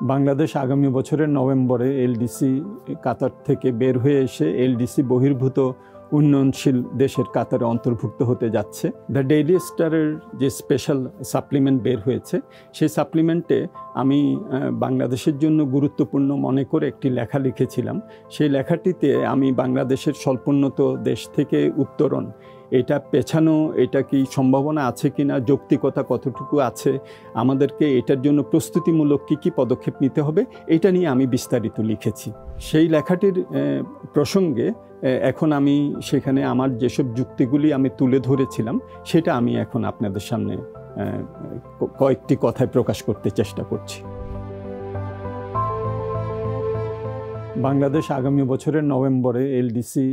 বাংলাদেশ আগামী বছরের নভেম্বরে এলডিসি কাতার থেকে বের হয়ে এসে এলডিসি বহির্ভূত উন্নয়নশীল দেশের কাতারে অন্তর্ভুক্ত হতে যাচ্ছে। দ্য ডেইলি স্টারের যে স্পেশাল সাপ্লিমেন্ট বের হয়েছে, সেই সাপ্লিমেন্টে আমি বাংলাদেশের জন্য গুরুত্বপূর্ণ মনে করে একটি লেখা লিখেছিলাম। সেই লেখাটিতে আমি বাংলাদেশের স্বল্পোন্নত দেশ থেকে উত্তরণ, এটা পেছানো, এটা কি সম্ভাবনা আছে কি না, যৌক্তিকতা কতটুকু আছে, আমাদেরকে এটার জন্য প্রস্তুতিমূলক কী পদক্ষেপ নিতে হবে, এটা নিয়ে আমি বিস্তারিত লিখেছি। সেই লেখাটির প্রসঙ্গে এখন আমি সেখানে আমার যেসব যুক্তিগুলি আমি তুলে ধরেছিলাম, সেটা আমি এখন আপনাদের সামনে কয়েকটি কথায় প্রকাশ করতে চেষ্টা করছি। বাংলাদেশ আগামী বছরের নভেম্বরে এলডিসি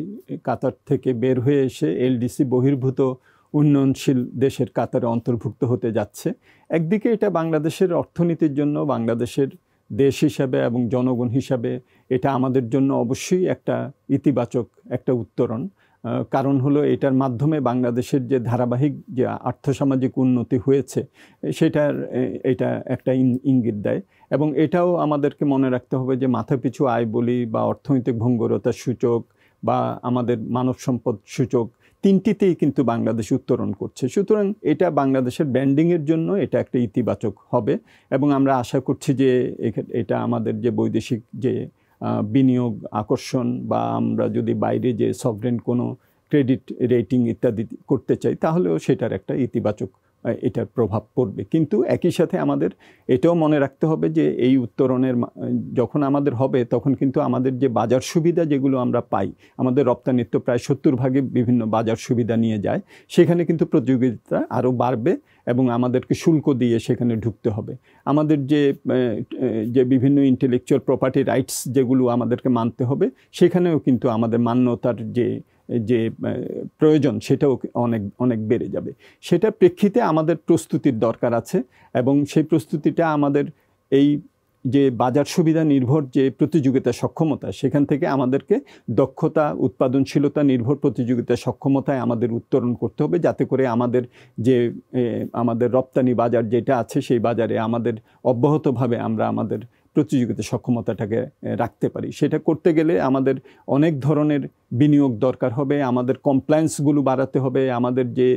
কাতার থেকে বের হয়ে এসে এলডিসি বহির্ভূত উন্নয়নশীল দেশের কাতারে অন্তর্ভুক্ত হতে যাচ্ছে। একদিকে এটা বাংলাদেশের অর্থনীতির জন্য, বাংলাদেশের দেশ হিসাবে এবং জনগণ হিসাবে এটা আমাদের জন্য অবশ্যই একটা ইতিবাচক একটা উত্তরণ। কারণ হলো এটার মাধ্যমে বাংলাদেশের যে ধারাবাহিক যে আর্থসামাজিক উন্নতি হয়েছে, এটা একটা ইঙ্গিত দেয়। এবং এটাও আমাদেরকে মনে রাখতে হবে যে মাথাপিছু আয় বলি বা অর্থনৈতিক ভঙ্গুরতার সূচক বা আমাদের মানব সম্পদ সূচক, তিনটিতেই কিন্তু বাংলাদেশ উত্তরণ করছে। সুতরাং এটা বাংলাদেশের ব্র্যান্ডিংয়ের জন্য এটা একটা ইতিবাচক হবে। এবং আমরা আশা করছি যে এটা আমাদের যে বৈদেশিক যে বিনিয়োগ আকর্ষণ, বা আমরা যদি বাইরে যে সভরেন কোনো ক্রেডিট রেটিং ইত্যাদি করতে চাই, তাহলেও সেটার একটা ইতিবাচক এটার প্রভাব পড়বে। কিন্তু একই সাথে আমাদের এটাও মনে রাখতে হবে যে এই উত্তরণের যখন আমাদের হবে, তখন কিন্তু আমাদের যে বাজার সুবিধা যেগুলো আমরা পাই, আমাদের রপ্তানিত্ব প্রায় 70% বিভিন্ন বাজার সুবিধা নিয়ে যায়, সেখানে কিন্তু প্রতিযোগিতা আরও বাড়বে এবং আমাদেরকে শুল্ক দিয়ে সেখানে ঢুকতে হবে। আমাদের যে বিভিন্ন ইন্টেলেকচুয়াল প্রপার্টি রাইটস যেগুলো আমাদেরকে মানতে হবে, সেখানেও কিন্তু আমাদের মান্যতার যে প্রয়োজন, সেটাও অনেক বেড়ে যাবে। সেটার প্রেক্ষিতে আমাদের প্রস্তুতির দরকার আছে। এবং সেই প্রস্তুতিটা আমাদের এই যে বাজার সুবিধা নির্ভর যে প্রতিযোগিতা সক্ষমতা, সেখান থেকে আমাদেরকে দক্ষতা, উৎপাদনশীলতা নির্ভর প্রতিযোগিতা সক্ষমতায় আমাদের উত্তরণ করতে হবে, যাতে করে আমাদের রপ্তানি বাজার যেটা আছে, সেই বাজারে আমাদের অব্যাহতভাবে আমরা আমাদের প্রতিযোগিতা সক্ষমতাটাকে রাখতে পারি। সেটা করতে গেলে আমাদের অনেক ধরনের বিনিয়োগ দরকার হবে, আমাদের কমপ্লায়েন্সগুলো বাড়াতে হবে, আমাদের যে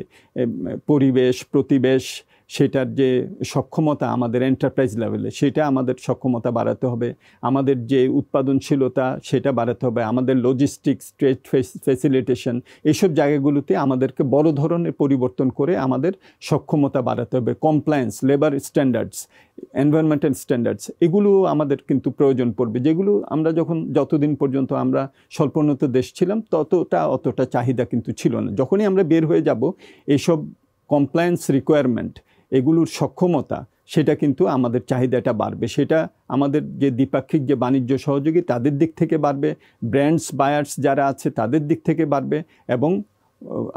পরিবেশ প্রতিবেশ, সেটার যে সক্ষমতা আমাদের এন্টারপ্রাইজ লেভেলে, সেটা আমাদের সক্ষমতা বাড়াতে হবে, আমাদের যে উৎপাদনশীলতা সেটা বাড়াতে হবে, আমাদের লজিস্টিক্স, ট্রেড ফ্যাসিলিটেশন, এইসব জায়গাগুলোতে আমাদেরকে বড় ধরনের পরিবর্তন করে আমাদের সক্ষমতা বাড়াতে হবে। Compliance, labour standards, environmental standards, এগুলো আমাদের কিন্তু প্রয়োজন পড়বে, যেগুলো আমরা যতদিন পর্যন্ত আমরা স্বল্পোন্নত দেশ ছিলাম অতটা চাহিদা কিন্তু ছিল না। যখনই আমরা বের হয়ে যাব, এইসব কমপ্লায়েন্স রিকোয়ারমেন্ট, এগুলোর সক্ষমতা, সেটা কিন্তু আমাদের চাহিদাটা বাড়বে। সেটা আমাদের যে দ্বিপাক্ষিক যে বাণিজ্য সহযোগী, তাদের দিক থেকে বাড়বে, ব্র্যান্ডস বায়ার্স যারা আছে তাদের দিক থেকে বাড়বে, এবং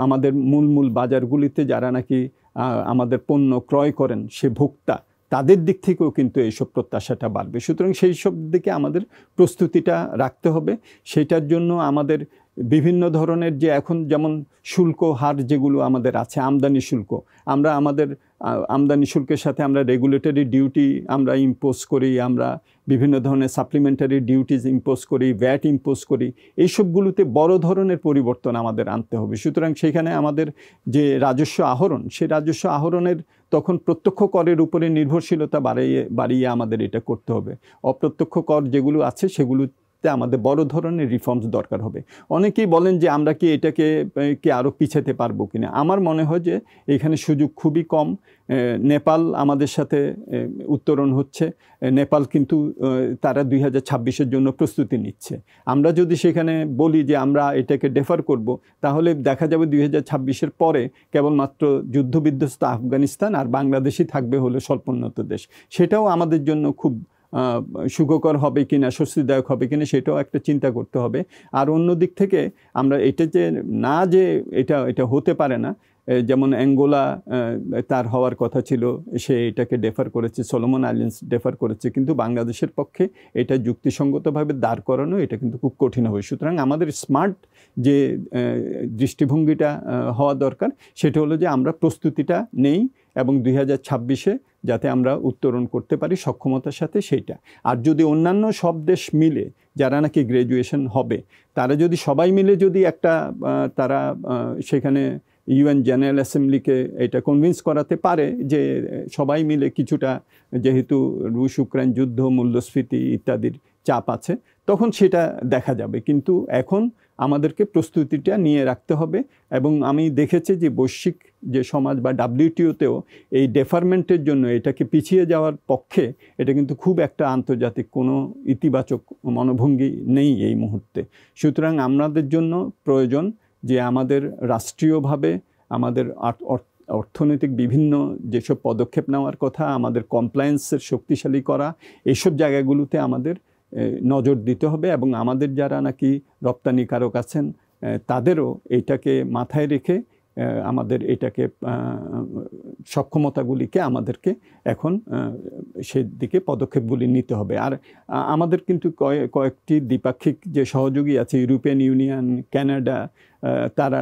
আমাদের মূল বাজারগুলিতে যারা নাকি আমাদের পণ্য ক্রয় করেন, সে ভোক্তা, তাদের দিক থেকেও কিন্তু এইসব প্রত্যাশাটা বাড়বে। সুতরাং সেই সব দিকে আমাদের প্রস্তুতিটা রাখতে হবে। সেটার জন্য আমাদের বিভিন্ন ধরনের যে এখন যেমন শুল্ক হার যেগুলো আমাদের আছে, আমদানি শুল্ক, আমরা আমাদের আমদানি শুল্কের সাথে আমরা রেগুলেটরি ডিউটি আমরা ইম্পোজ করি, আমরা বিভিন্ন ধরনের সাপ্লিমেন্টারি ডিউটিজ ইম্পোজ করি, ভ্যাট ইম্পোজ করি, এইসবগুলোতে বড় ধরনের পরিবর্তন আমাদের আনতে হবে। সুতরাং সেখানে আমাদের যে রাজস্ব আহরণ, সেই রাজস্ব আহরণের তখন প্রত্যক্ষ করের উপরে নির্ভরশীলতা বাড়িয়ে আমাদের এটা করতে হবে। অপ্রত্যক্ষ কর যেগুলো আছে, সেগুলোতে আমাদের বড় ধরনের রিফর্মস দরকার হবে। অনেকেই বলেন যে আমরা কি এটাকে আরও পিছাতে পারবো কিনা। আমার মনে হয় যে এখানে সুযোগ খুবই কম। নেপাল আমাদের সাথে উত্তরণ হচ্ছে। নেপাল কিন্তু তারা 2026-এর জন্য প্রস্তুতি নিচ্ছে। আমরা যদি সেখানে বলি যে আমরা এটাকে ডেফার করব, তাহলে দেখা যাবে 2026-এর পরে কেবলমাত্র যুদ্ধবিধ্বস্ত আফগানিস্তান আর বাংলাদেশই থাকবে হলো স্বল্পোন্নত দেশ। সেটাও আমাদের জন্য খুব সুখকর হবে কিনা, স্বস্তিদায়ক হবে কিনা, সেটাও একটা চিন্তা করতে হবে। আর অন্য দিক থেকে আমরা এটা যে এটা হতে পারে না, যেমন অ্যাঙ্গোলা তার হওয়ার কথা ছিল, সে এটাকে ডেফার করেছে, সলোমন আইল্যান্ডস ডেফার করেছে, কিন্তু বাংলাদেশের পক্ষে এটা যুক্তিসঙ্গতভাবে দাঁড় করানো এটা কিন্তু খুব কঠিন হবে। সুতরাং আমাদের স্মার্ট যে দৃষ্টিভঙ্গিটা হওয়া দরকার, সেটা হলো যে আমরা প্রস্তুতিটা নেই এবং 2026-এ যাতে আমরা উত্তরণ করতে পারি সক্ষমতার সাথে সেইটা। আর যদি অন্যান্য সব দেশ মিলে যারা নাকি গ্র্যাজুয়েশন হবে তারা যদি সবাই মিলে যদি একটা তারা সেখানে ইউএন জেনারেল অ্যাসেম্বলিকে এটা কনভিন্স করাতে পারে যে সবাই মিলে কিছুটা, যেহেতু রুশ ইউক্রেন যুদ্ধ, মূল্যস্ফীতি ইত্যাদির চাপ আছে, তখন সেটা দেখা যাবে। কিন্তু এখন আমাদেরকে প্রস্তুতিটা নিয়ে রাখতে হবে। এবং আমি দেখেছি যে বৈশ্বিক যে সমাজ বা WTO-তেও এই ডেফারমেন্টের জন্য এটাকে পিছিয়ে যাওয়ার পক্ষে এটা কিন্তু খুব একটা আন্তর্জাতিক কোনো ইতিবাচক মনোভঙ্গি নেই এই মুহূর্তে। সুতরাং আমাদের জন্য প্রয়োজন যে আমাদের রাষ্ট্রীয়ভাবে আমাদের অর্থনৈতিক বিভিন্ন যেসব পদক্ষেপ নেওয়ার কথা, আমাদের কমপ্লায়েন্সের শক্তিশালী করা, এইসব জায়গাগুলোতে আমাদের নজর দিতে হবে। এবং আমাদের যারা নাকি রপ্তানিকারক আছেন তাদেরও এটাকে মাথায় রেখে আমাদের এটাকে সক্ষমতাগুলিকে আমাদেরকে এখন সেদিকে পদক্ষেপগুলি নিতে হবে। আর আমাদের কিন্তু কয়েকটি দ্বিপাক্ষিক যে সহযোগী আছে, ইউরোপিয়ান ইউনিয়ন, কানাডা, তারা,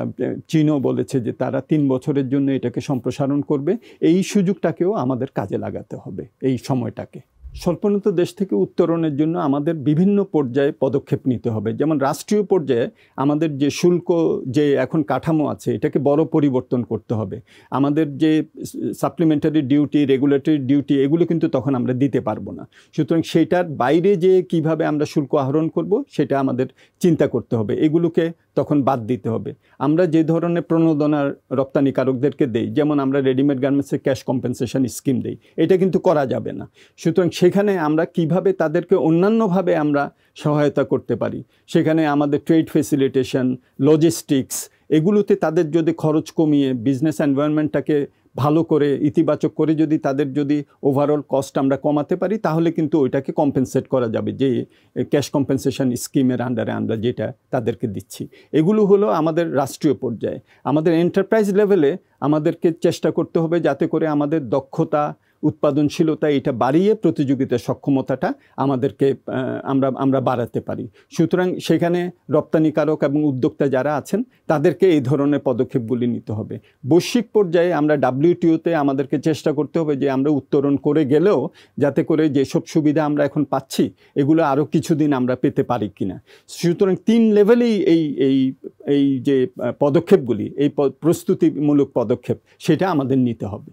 চীনও বলেছে যে তারা 3 বছরের জন্য এটাকে সম্প্রসারণ করবে। এই সুযোগটাকেও আমাদের কাজে লাগাতে হবে, এই সময়টাকে। স্বল্পোন্নত দেশ থেকে উত্তরণের জন্য আমাদের বিভিন্ন পর্যায়ে পদক্ষেপ নিতে হবে। যেমন রাষ্ট্রীয় পর্যায়ে আমাদের যে শুল্ক যে এখন কাঠামো আছে এটাকে বড় পরিবর্তন করতে হবে। আমাদের যে সাপ্লিমেন্টারি ডিউটি, রেগুলেটরি ডিউটি, এগুলো কিন্তু তখন আমরা দিতে পারবো না। সুতরাং সেটার বাইরে যে কিভাবে আমরা শুল্ক আহরণ করব সেটা আমাদের চিন্তা করতে হবে, এগুলোকে তখন বাদ দিতে হবে। আমরা যে ধরনের প্রণোদনা রপ্তানিকারকদেরকে দেই, যেমন আমরা রেডিমেড গার্মেন্টসের ক্যাশ কম্পেনসেশন স্কিম দেই, এটা কিন্তু করা যাবে না। সুতরাং সেখানে আমরা কিভাবে তাদেরকে অন্যান্যভাবে আমরা সহায়তা করতে পারি, সেখানে আমাদের ট্রেড ফেসিলিটেশন, লজিস্টিক্স, এগুলোতে তাদের যদি খরচ কমিয়ে বিজনেস এনভায়রনমেন্টটাকে ভালো করে, ইতিবাচক করে যদি তাদের যদি ওভারঅল কস্ট আমরা কমাতে পারি, তাহলে কিন্তু ওইটাকে কম্পেনসেট করা যাবে যে ক্যাশ কম্পেনসেশন স্কিমের আন্ডারে আমরা যেটা তাদেরকে দিচ্ছি। এগুলো হলো আমাদের রাষ্ট্রীয় পর্যায়ে। আমাদের এন্টারপ্রাইজ লেভেলে আমাদেরকে চেষ্টা করতে হবে যাতে করে আমাদের দক্ষতা, উৎপাদনশীলতা এটা বাড়িয়ে প্রতিযোগিতার সক্ষমতাটা আমাদেরকে আমরা বাড়াতে পারি। সুতরাং সেখানে রপ্তানিকারক এবং উদ্যোক্তা যারা আছেন তাদেরকে এই ধরনের পদক্ষেপগুলি নিতে হবে। বৈশ্বিক পর্যায়ে আমরা WTO-তে আমাদেরকে চেষ্টা করতে হবে যে আমরা উত্তরণ করে গেলেও যাতে করে যেসব সুবিধা আমরা এখন পাচ্ছি এগুলো আরও কিছুদিন আমরা পেতে পারি কিনা। সুতরাং 3 লেভেলেই এই যে পদক্ষেপগুলি, এই প্রস্তুতিমূলক পদক্ষেপ, সেটা আমাদের নিতে হবে।